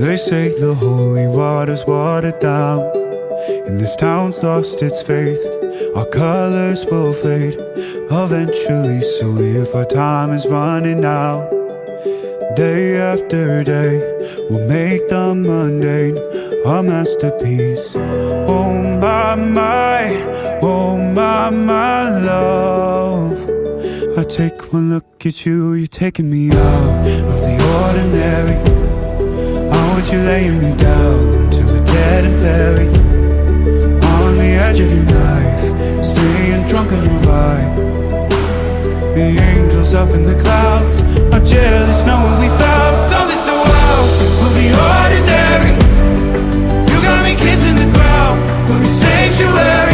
They say the holy water's watered down, and this town's lost its faith. Our colors will fade eventually, so if our time is running out, day after day, we'll make the mundane a masterpiece. Oh my, oh my love, I take one look at you, you're taking me out of the ordinary. I want you laying me down till we're dead and buried, on the edge of your knife, staying drunk on your vibe. The angels up in the clouds are jealous knowing we found something so wild. We'll be ordinary. You got me kissing the ground, we'll be sanctuary.